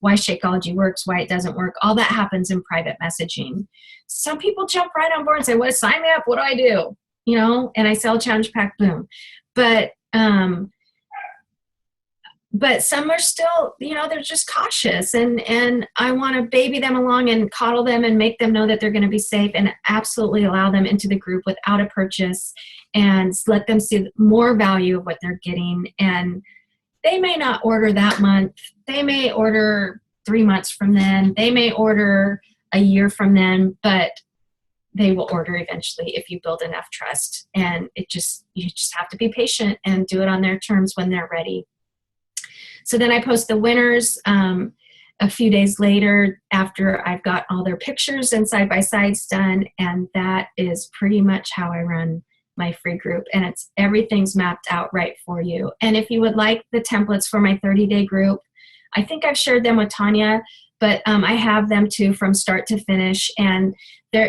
Shakeology works, why it doesn't work. All that happens in private messaging. Some people jump right on board and say, well, sign me up. What do I do? And I sell a challenge pack, boom. But some are still, they're just cautious, and I want to baby them along and coddle them and make them know that they're going to be safe, and absolutely allow them into the group without a purchase and let them see more value of what they're getting. And they may not order that month. They may order 3 months from then. They may order a year from then, but they will order eventually if you build enough trust. And you just have to be patient and do it on their terms when they're ready. So then I post the winners a few days later after I've got all their pictures and side-by-sides done, and that is pretty much how I run my free group, and everything's mapped out right for you. And if you would like the templates for my 30-day group, I think I've shared them with Tanya, but I have them too from start to finish, and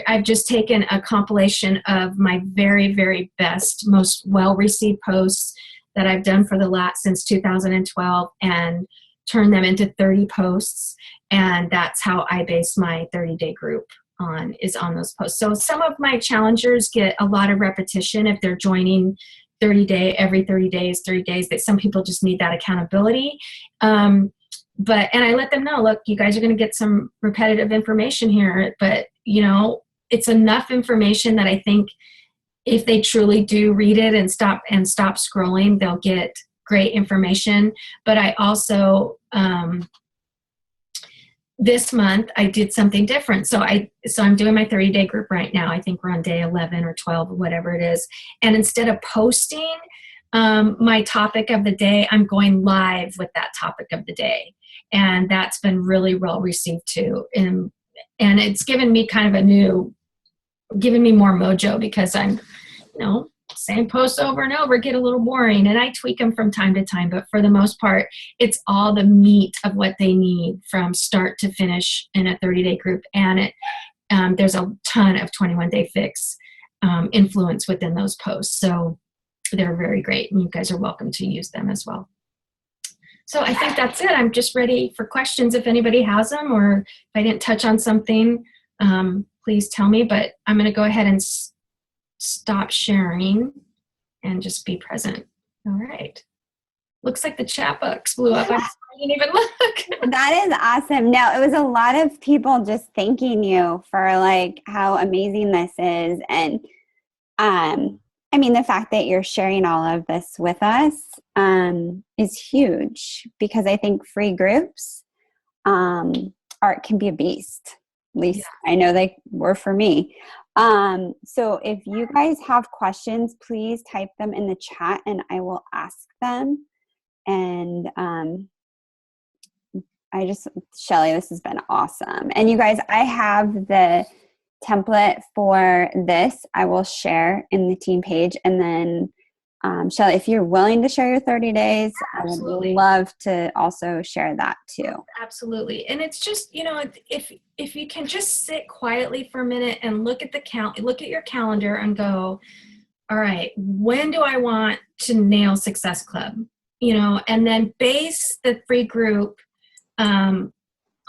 I've just taken a compilation of my very, very best, most well-received posts that I've done since 2012 and turn them into 30 posts. And that's how I base my 30-day group on those posts. So some of my challengers get a lot of repetition if they're joining every 30 days, that some people just need that accountability. And I let them know, look, you guys are going to get some repetitive information here, but it's enough information that I think if they truly do read it and stop scrolling, they'll get great information. But I also, this month I did something different. So I'm doing my 30-day group right now. I think we're on day 11 or 12 or whatever it is. And instead of posting my topic of the day, I'm going live with that topic of the day. And that's been really well received too. And it's given me giving me more mojo, because I'm, same posts over and over get a little boring, and I tweak them from time to time, but for the most part, it's all the meat of what they need from start to finish in a 30-day group. And there's a ton of 21-day fix influence within those posts. So they're very great, and you guys are welcome to use them as well. So I think that's it. I'm just ready for questions if anybody has them, or if I didn't touch on something, please tell me, but I'm going to go ahead and stop sharing and just be present. All right. Looks like the chat box blew up. I didn't even look. That is awesome. No, it was a lot of people just thanking you for how amazing this is. And the fact that you're sharing all of this with us is huge, because I think free groups can be a beast. At least I know they were for me. So if you guys have questions, please type them in the chat and I will ask them. And Shelly, this has been awesome. And you guys, I have the template for this. I will share in the team page. And then Shelly, if you're willing to share your 30 days, Absolutely. I would love to also share that too. Absolutely. And it's just, if you can just sit quietly for a minute and look at your calendar and go, all right, when do I want to nail Success Club? And then base the free group on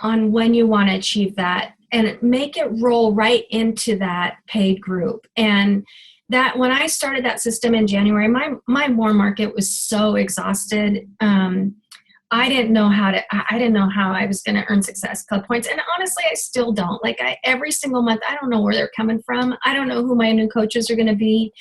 when you want to achieve that, and make it roll right into that paid group. And that when I started that system in January, my warm market was so exhausted. I didn't know how I was going to earn Success Club points. And honestly, I still don't. Every single month, I don't know where they're coming from. I don't know who my new coaches are going to be.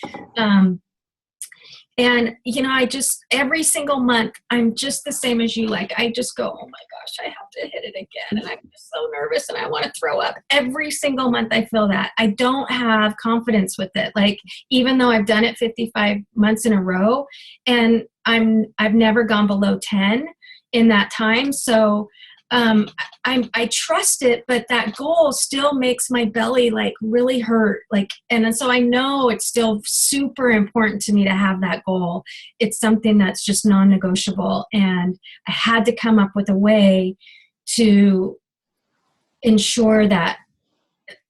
And, I just, every single month, I'm just the same as you. Like, I just go, oh my gosh, I have to hit it again. And I'm just so nervous and I want to throw up. Every single month I feel that. I don't have confidence with it. Like, even though I've done it 55 months in a row, and I've never gone below 10 in that time. So I trust it, but that goal still makes my belly like really hurt. Like, and so I know it's still super important to me to have that goal. It's something that's just non-negotiable. And I had to come up with a way to ensure that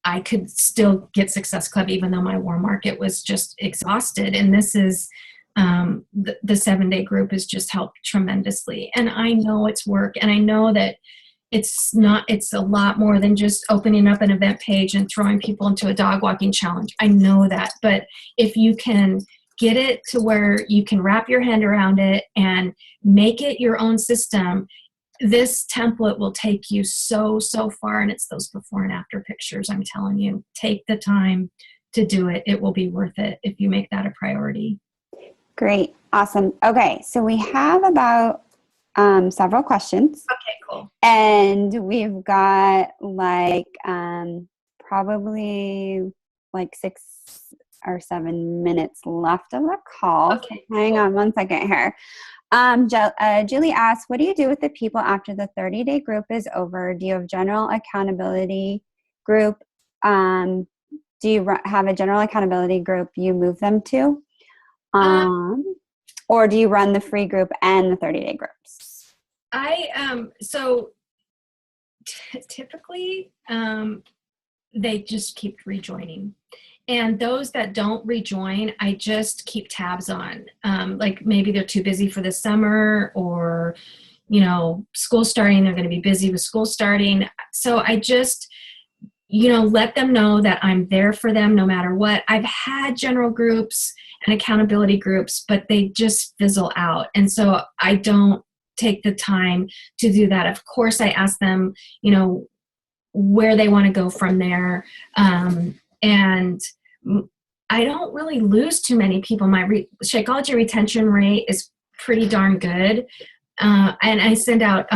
I could still get Success Club, even though my warm market was just exhausted. And this is, the 7-day group has just helped tremendously. And I know it's work, and I know that it's a lot more than just opening up an event page and throwing people into a dog walking challenge. I know that. But if you can get it to where you can wrap your hand around it and make it your own system, this template will take you so far. And it's those before and after pictures. I'm telling you, take the time to do it. It will be worth it if you make that a priority. Great. Awesome. Okay. So we have about several questions. Okay, cool. And we've got like probably like 6 or 7 minutes left of the call. Okay, so hang on one second here. Julie asks, what do you do with the people after the 30-day group is over? Do you have general accountability group? Do you have a general accountability group you move them to? Or do you run the free group and the 30-day groups? Typically, they just keep rejoining. And those that don't rejoin, I just keep tabs on. Like maybe they're too busy for the summer, or, school starting, they're going to be busy with school starting. So I just, let them know that I'm there for them no matter what. I've had general groups and accountability groups, but they just fizzle out. And so I don't take the time to do that. Of course, I ask them, where they want to go from there. And I don't really lose too many people. My Shakeology retention rate is pretty darn good. And I send out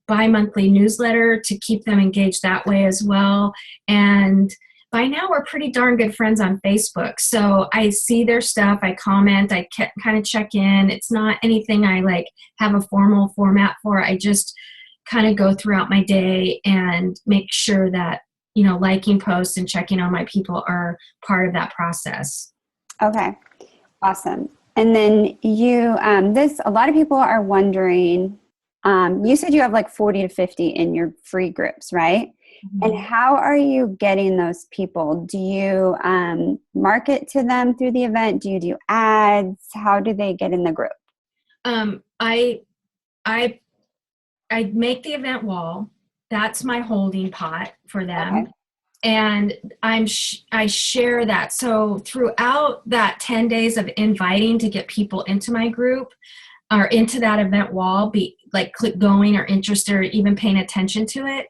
bi-monthly newsletter to keep them engaged that way as well. And by now we're pretty darn good friends on Facebook. So I see their stuff, I comment, I kind of check in. It's not anything I like have a formal format for. I just kind of go throughout my day and make sure that, liking posts and checking on my people are part of that process. Okay. Awesome. And then a lot of people are wondering, you said you have like 40 to 50 in your free groups, right? Mm-hmm. And how are you getting those people? Do you market to them through the event? Do you do ads? How do they get in the group? I make the event wall. That's my holding pot for them. Okay. And I share that. So throughout that 10 days of inviting to get people into my group or into that event wall, be like click going or interested or even paying attention to it,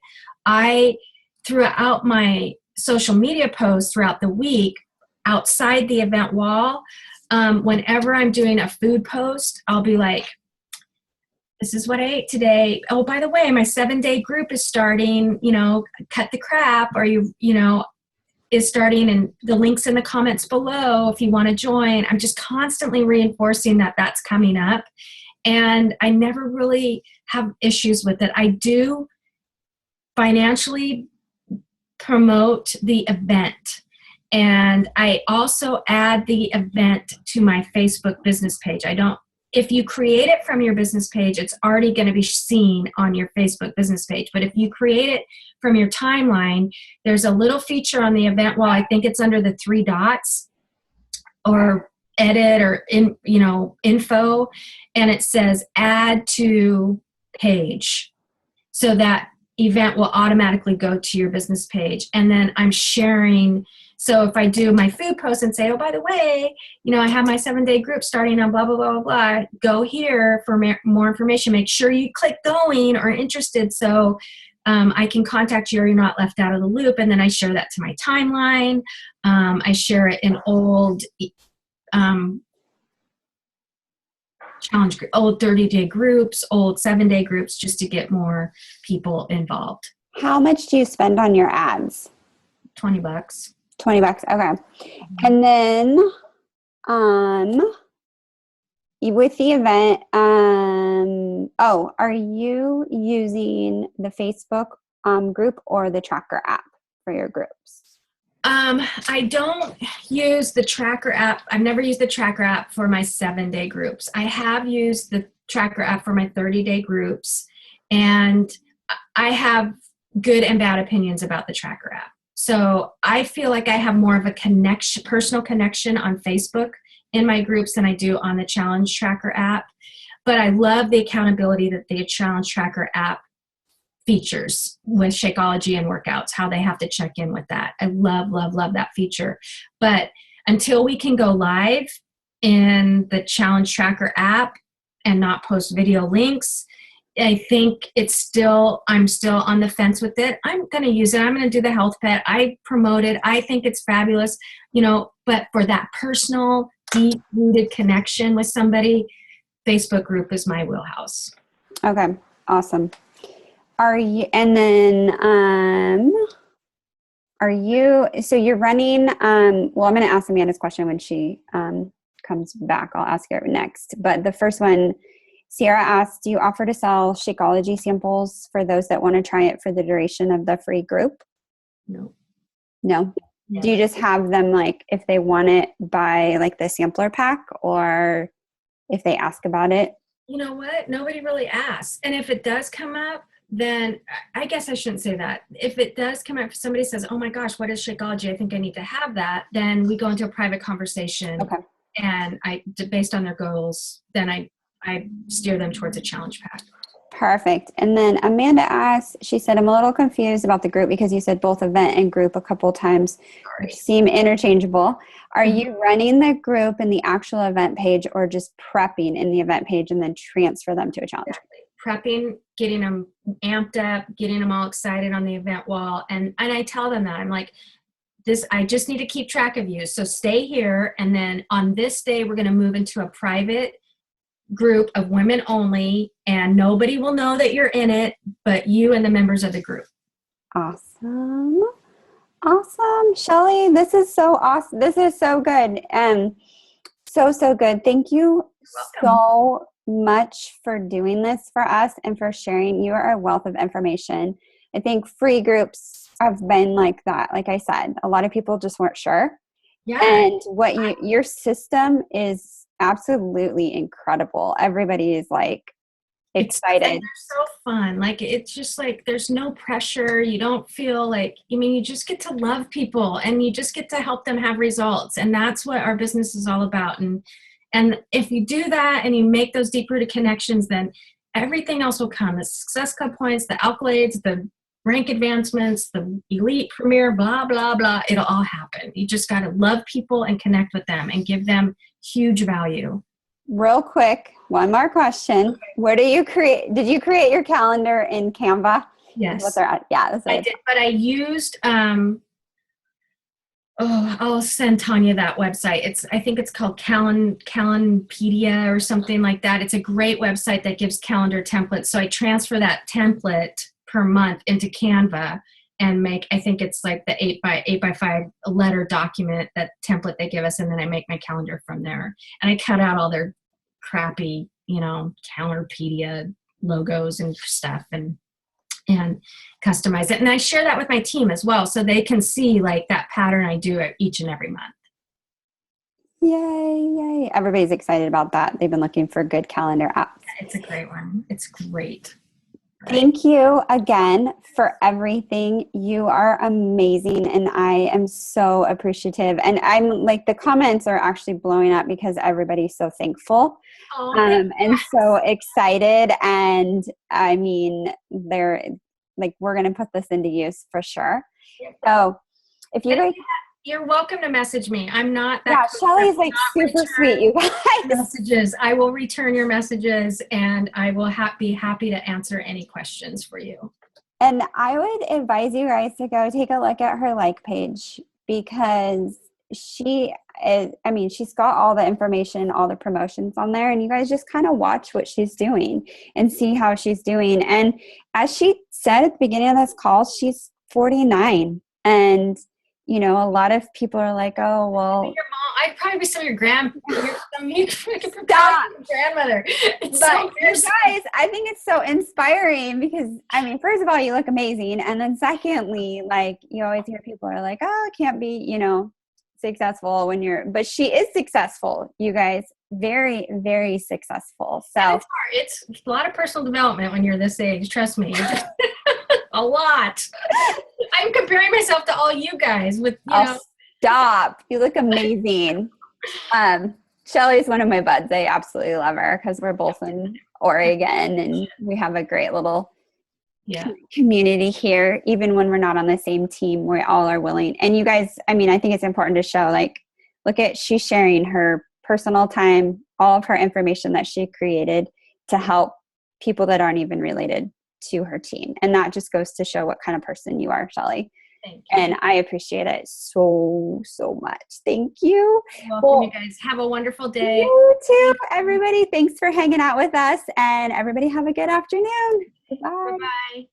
throughout my social media posts throughout the week, outside the event wall, whenever I'm doing a food post, I'll be like, this is what I ate today. Oh, by the way, my 7-day group is starting, cut the crap, or is starting, and the link's in the comments below if you want to join. I'm just constantly reinforcing that that's coming up. And I never really have issues with it. I do financially promote the event. And I also add the event to my Facebook business page. If you create it from your business page, it's already going to be seen on your Facebook business page. But if you create it from your timeline, there's a little feature on the event wall. I think it's under the 3 dots or edit or info. And it says add to page. So that event will automatically go to your business page. And then I'm sharing. So if I do my food post and say, oh, by the way, I have my 7-day group starting on blah, blah, blah, blah, blah, go here for more information. Make sure you click going or interested so I can contact you or you're not left out of the loop. And then I share that to my timeline. I share it in old challenge group, old 30-day groups, old 7-day groups, just to get more people involved. How much do you spend on your ads? $20. $20. Okay. And then with the event, are you using the Facebook group or the tracker app for your groups? I don't use the tracker app. I've never used the tracker app for my 7-day groups. I have used the tracker app for my 30-day groups, and I have good and bad opinions about the tracker app. So I feel like I have more of a personal connection on Facebook in my groups than I do on the Challenge Tracker app. But I love the accountability that the Challenge Tracker app features with Shakeology and workouts, how they have to check in with that. I love, love, love that feature. But until we can go live in the Challenge Tracker app and not post video links, I think I'm still on the fence with it. I'm going to use it. I'm going to do the health pet. I promote it. I think it's fabulous, but for that personal, deep-rooted connection with somebody, Facebook group is my wheelhouse. Okay. Awesome. So you're running, I'm going to ask Amanda's question when she comes back. I'll ask her next. But the first one, Sierra asked, do you offer to sell Shakeology samples for those that want to try it for the duration of the free group? No. No? Yeah. Do you just have them, like, if they want it, buy, like, the sampler pack, or if they ask about it? You know what? Nobody really asks. And if it does come up, then I guess I shouldn't say that. If it does come up, if somebody says, oh my gosh, what is Shakeology? I think I need to have that. Then we go into a private conversation. Okay. And based on their goals, then I steer them towards a challenge pack. Perfect. And then Amanda asked, she said, I'm a little confused about the group because you said both event and group a couple times, which seem interchangeable. Are you running the group in the actual event page or just prepping in the event page and then transfer them to a challenge? Prepping, getting them amped up, getting them all excited on the event wall. And I tell them that. I'm like, I just need to keep track of you. So stay here. And then on this day, we're going to move into a private group of women only, and nobody will know that you're in it, but you and the members of the group. Awesome. Shelly, this is so awesome. This is so good. So good. Thank you so much for doing this for us and for sharing. You are a wealth of information. I think free groups have been like that. Like I said, a lot of people just weren't sure. Yeah. And your system is absolutely incredible. Everybody is like excited. They're so fun. Like, it's just like, there's no pressure. You don't feel like, you just get to love people and you just get to help them have results. And that's what our business is all about. And if you do that and you make those deep rooted connections, then everything else will come. The Success Club points, the accolades, the rank advancements, the elite premier, blah, blah, blah. It'll all happen. You just got to love people and connect with them and give them huge value. Real quick, one more question. Where did you create your calendar in Canva? Yes. Yeah, that's I did, but I used, I'll send Tanya that website. I think it's called Calenpedia or something like that. It's a great website that gives calendar templates. So I transfer that template per month into Canva and I think it's like the 8x5 letter document, that template they give us. And then I make my calendar from there. And I cut out all their crappy, Calenpedia logos and stuff and customize it. And I share that with my team as well, so they can see like that pattern I do each and every month. Yay. Everybody's excited about that. They've been looking for good calendar apps. It's a great one. It's great. Thank you again for everything. You are amazing, and I am so appreciative. And I'm like, the comments are actually blowing up because everybody's so thankful and so excited. And I mean, they're like, we're going to put this into use for sure. So if you guys... You're welcome to message me. I'm not that. Yeah, Shelly's like super sweet, you guys. Messages. I will return your messages, and I will be happy to answer any questions for you. And I would advise you guys to go take a look at her like page, because she I mean, she's got all the information, all the promotions on there, and you guys just kind of watch what she's doing and see how she's doing. And as she said at the beginning of this call, she's 49. And, you know, a lot of people are like, oh, well. Your mom, I'd probably be some of your grandmother. It's But so you guys, I think it's so inspiring because, I mean, first of all, you look amazing. And then secondly, like, you always hear people are like, oh, it can't be, you know, successful when but she is successful, you guys. Very, very successful. So and it's hard. It's a lot of personal development when you're this age. Trust me. A lot. I'm comparing myself to all you guys with, you know. Stop. You look amazing. Shelly's one of my buds. I absolutely love her because we're both in Oregon and we have a great little community here. Even when we're not on the same team, we all are willing. And you guys, I mean, I think it's important to show, like, look at, she's sharing her personal time, all of her information that she created to help people that aren't even related to her team. And that just goes to show what kind of person you are, Shelly. Thank you. And I appreciate it so, so much. Thank you. Welcome, you guys. Have a wonderful day. You too, everybody. Thanks for hanging out with us. And everybody have a good afternoon. Goodbye. Bye-bye.